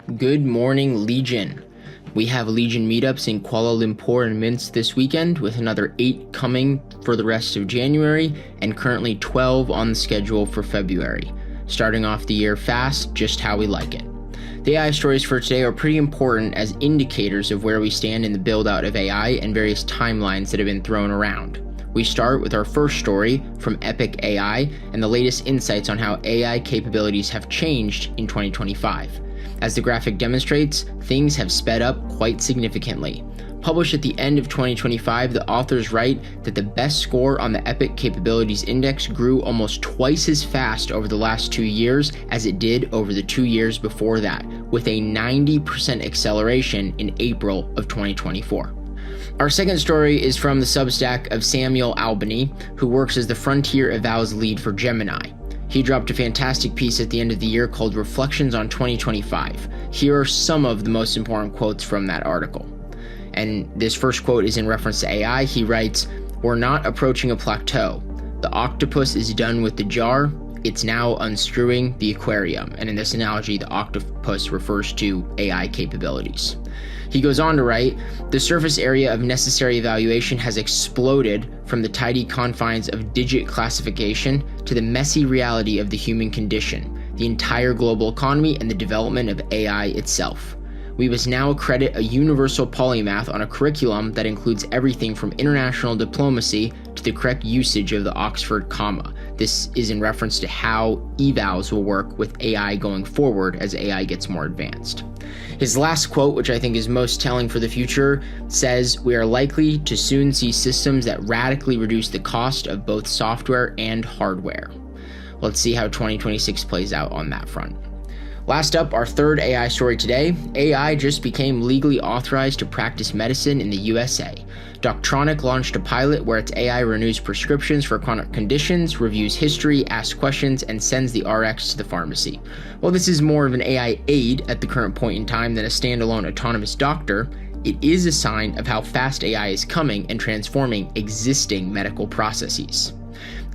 Good morning, Legion. We have Legion meetups in Kuala Lumpur and Minsk this weekend, with another 8 coming for the rest of January, and currently 12 on the schedule for February. Starting off the year fast, just how we like it. The AI stories for today are pretty important as indicators of where we stand in the build-out of AI and various timelines that have been thrown around. We start with our first story from Epoch AI and the latest insights on how AI capabilities have changed in 2025. As the graphic demonstrates, things have sped up quite significantly. Published at the end of 2025, the authors write that the best score on the Epoch Capabilities Index grew almost twice as fast over the last 2 years as it did over the 2 years before that, with a 90% acceleration in April of 2024. Our second story is from the Substack of Samuel Albany, who works as the Frontier Evals lead for Gemini. He dropped a fantastic piece at the end of the year called Reflections on 2025. Here are some of the most important quotes from that article. And this first quote is in reference to AI. He writes, "We're not approaching a plateau. The octopus is done with the jar. It's now unscrewing the aquarium." And in this analogy, the octopus refers to AI capabilities. He goes on to write, "The surface area of necessary evaluation has exploded from the tidy confines of digit classification to the messy reality of the human condition, the entire global economy, and the development of AI itself. We must now accredit a universal polymath on a curriculum that includes everything from international diplomacy to the correct usage of the Oxford comma." This is in reference to how evals will work with AI going forward as AI gets more advanced. His last quote, which I think is most telling for the future, says, "We are likely to soon see systems that radically reduce the cost of both software and hardware." Let's see how 2026 plays out on that front. Last up, our third AI story today. AI just became legally authorized to practice medicine in the USA. Doctronic launched a pilot where its AI renews prescriptions for chronic conditions, reviews history, asks questions, and sends the RX to the pharmacy. While this is more of an AI aid at the current point in time than a standalone autonomous doctor, it is a sign of how fast AI is coming and transforming existing medical processes.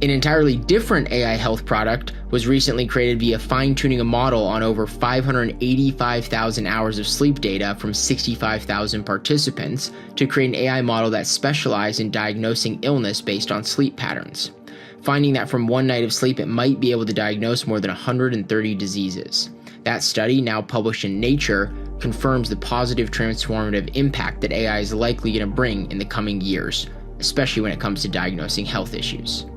An entirely different AI health product was recently created via fine-tuning a model on over 585,000 hours of sleep data from 65,000 participants to create an AI model that specialized in diagnosing illness based on sleep patterns. Finding that from one night of sleep, it might be able to diagnose more than 130 diseases. That study, now published in Nature, confirms the positive transformative impact that AI is likely going to bring in the coming years, especially when it comes to diagnosing health issues.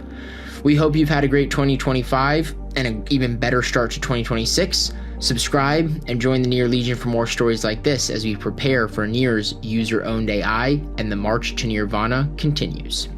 We hope you've had a great 2025 and an even better start to 2026. Subscribe and join the Near Legion for more stories like this as we prepare for Near's user-owned AI and the march to Nirvana continues.